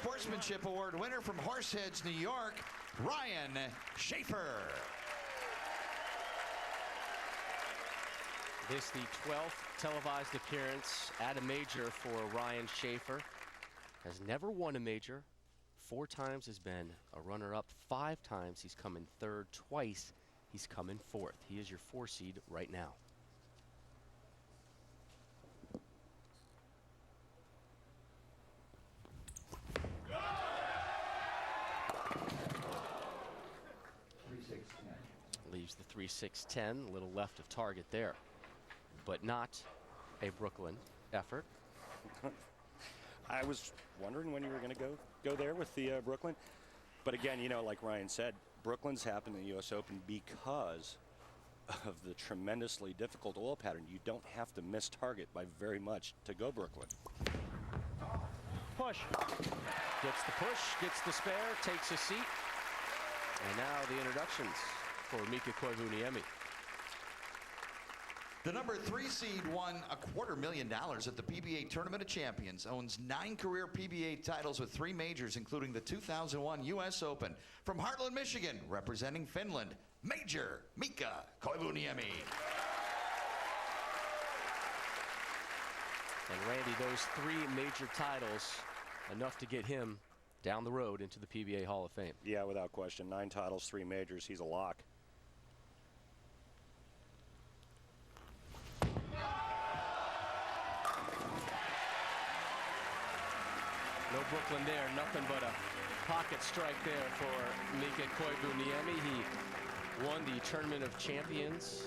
Sportsmanship Award winner from Horseheads, New York, Ryan Shafer. This the 12th televised appearance at a major for Ryan Shafer. Has never won a major. 4 times has been a runner-up. 5 times he's come in third. Twice he's come in fourth. He is your 4 seed right now. Leaves the 3-6-10, a little left of target there, but not a Brooklyn effort. I was wondering when you were going to go there with the Brooklyn, but again, you know, like Ryan said, Brooklyn's happened in the U.S. Open because of the tremendously difficult oil pattern. You don't have to miss target by very much to go Brooklyn. Push. Gets the push, gets the spare, takes a seat, and now the introductions for Mika Koivuniemi. The number 3 seed won $250,000 at the PBA Tournament of Champions, owns 9 career PBA titles with 3 majors, including the 2001 U.S. Open. From Heartland, Michigan, representing Finland, Major Mika Koivuniemi. And Randy, those 3 major titles, enough to get him down the road into the PBA Hall of Fame. Yeah, without question. 9 titles, 3 majors. He's a lock. No Brooklyn there, nothing but a pocket strike there for Mika Koivuniemi. He won the Tournament of Champions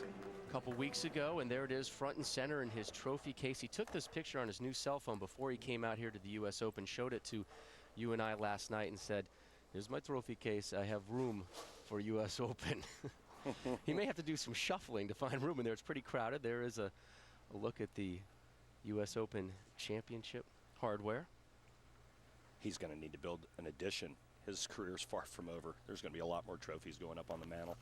a couple weeks ago, and there it is front and center in his trophy case. He took this picture on his new cell phone before he came out here to the U.S. Open, showed it to you and I last night and said, "Here's my trophy case. I have room for U.S. Open." He may have to do some shuffling to find room in there. It's pretty crowded. There is a look at the U.S. Open Championship hardware. He's going to need to build an addition. His career's far from over. There's going to be a lot more trophies going up on the mantle.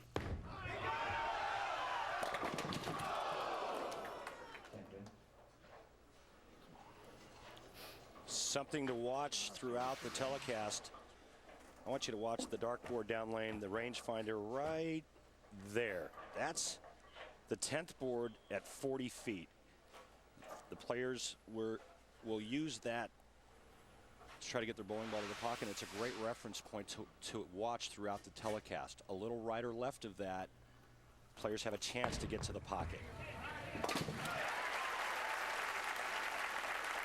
Something to watch throughout the telecast. I want you to watch the dartboard down lane, the rangefinder right there. That's the 10th board at 40 feet. The players will use that to try to get their bowling ball to the pocket. It's a great reference point to watch throughout the telecast. A little right or left of that, players have a chance to get to the pocket.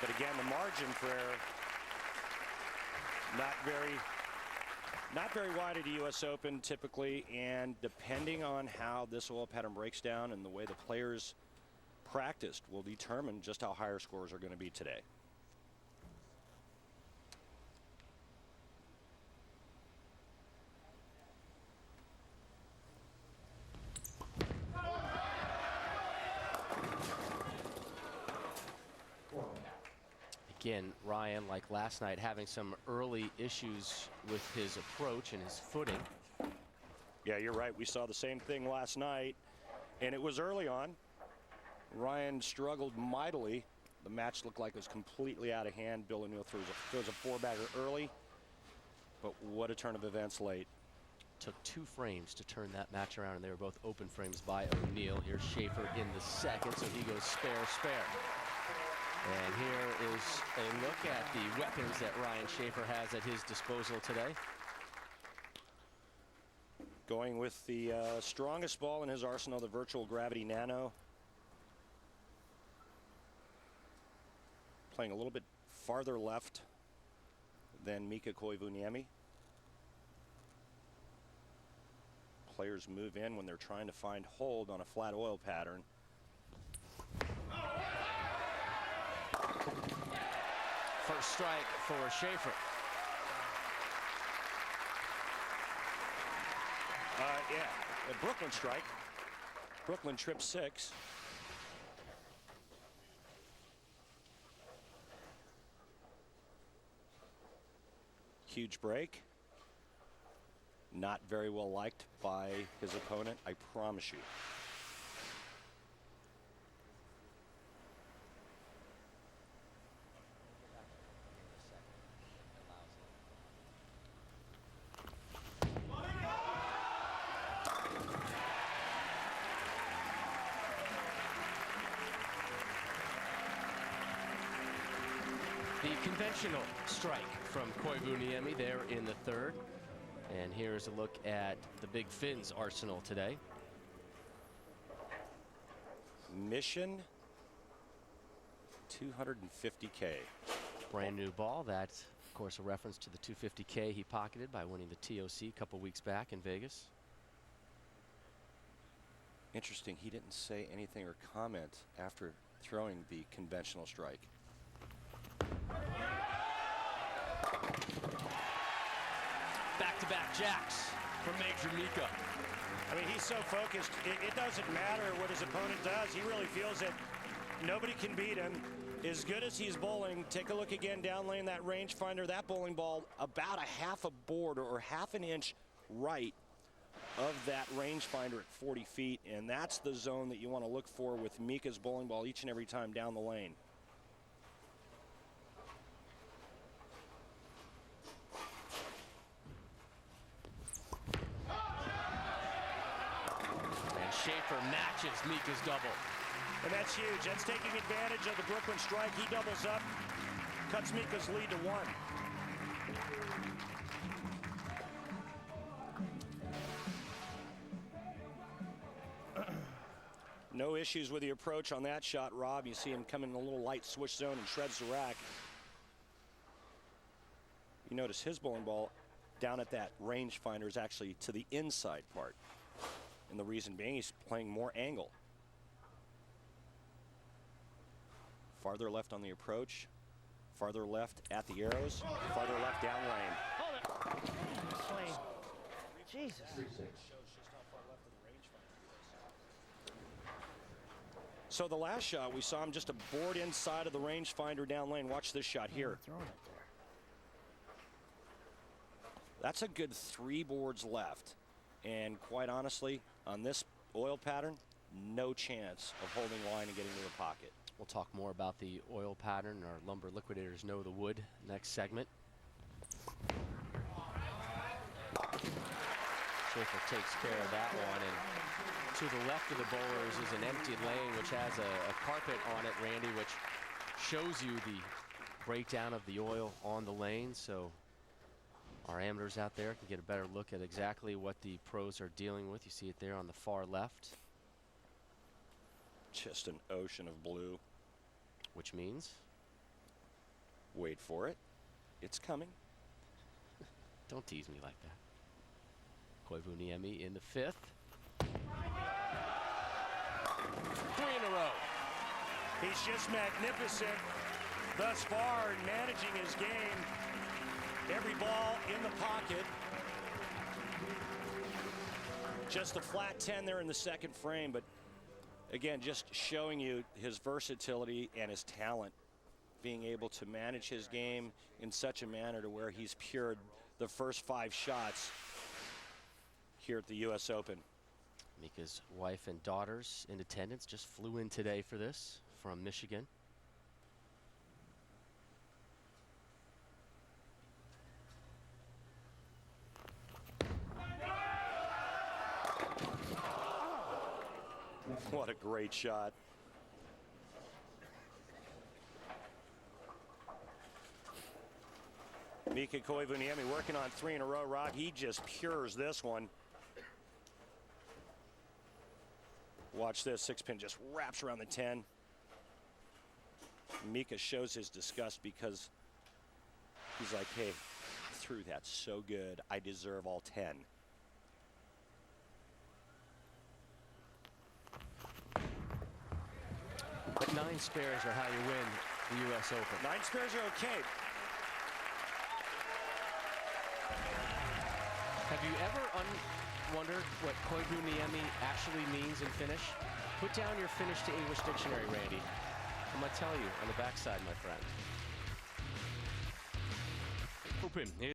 But again, the margin for error, not very wide at the U.S. Open typically, and depending on how this oil pattern breaks down and the way the players practiced will determine just how higher scores are going to be today. Again, Ryan, like last night, having some early issues with his approach and his footing. Yeah, you're right. We saw the same thing last night, and it was early on. Ryan struggled mightily. The match looked like it was completely out of hand. Bill O'Neill throws a 4-bagger early, but what a turn of events late. Took 2 frames to turn that match around, and they were both open frames by O'Neill. Here's Shafer in the second, so he goes spare. And here is a look at the weapons that Ryan Shafer has at his disposal today. Going with the strongest ball in his arsenal, the Virtual Gravity Nano. Playing a little bit farther left than Mika Koivuniemi. Players move in when they're trying to find hold on a flat oil pattern. First strike for Shafer. Yeah, a Brooklyn strike. Brooklyn trip 6. Huge break. Not very well liked by his opponent, I promise you. conventional strike from Koivuniemi there in the third. And here's a look at the Big Finn's arsenal today. Mission 250K. Brand new ball. That's, of course, a reference to the 250K he pocketed by winning the TOC a couple weeks back in Vegas. Interesting, he didn't say anything or comment after throwing the conventional strike. Back-to-back jacks from Major Mika. I mean, he's so focused, it doesn't matter what his opponent does. He really feels that nobody can beat him. As good as he's bowling, take a look again down lane, that rangefinder, that bowling ball about a half a board or half an inch right of that rangefinder at 40 feet, and that's the zone that you want to look for with Mika's bowling ball each and every time down the lane. And Shafer matches Mika's double. And that's huge. That's taking advantage of the Brooklyn strike. He doubles up, cuts Mika's lead to 1. No issues with the approach on that shot, Rob. You see him come in a little light switch zone and shreds the rack. You notice his bowling ball down at that rangefinder is actually to the inside part. And the reason being he's playing more angle. Farther left on the approach, farther left at the arrows, farther left down lane. Jesus. So the last shot, we saw him just a board inside of the rangefinder down lane. Watch this shot here. Throwing it there. That's a good 3 boards left. And quite honestly, on this oil pattern, no chance of holding line and getting to the pocket. We'll talk more about the oil pattern. Our lumber liquidators know the wood next segment. Shafer takes care of that one, and to the left of the bowlers is an empty lane which has a carpet on it, Randy, which shows you the breakdown of the oil on the lane, so our amateurs out there can get a better look at exactly what the pros are dealing with. You see it there on the far left. Just an ocean of blue. Which means? Wait for it. It's coming. Don't tease me like that. Koivuniemi in the 5th. 3 in a row. He's just magnificent thus far in managing his game. Every ball in the pocket. Just a flat 10 there in the second frame, but again, just showing you his versatility and his talent, being able to manage his game in such a manner to where he's pured the first 5 shots here at the U.S. Open. Mika's wife and daughters in attendance just flew in today for this from Michigan. What a great shot. Mika Koivuniemi working on 3 in a row, Rob. He just pures this one. Watch this, 6-pin just wraps around the 10. Mika shows his disgust because he's like, hey, I threw that so good, I deserve all 10. But 9 spares are how you win the U.S. Open. 9 spares are okay. Have you ever wondered what Koivuniemi actually means in Finnish? Put down your Finnish to English dictionary, Randy. I'm going to tell you on the backside, my friend. Open.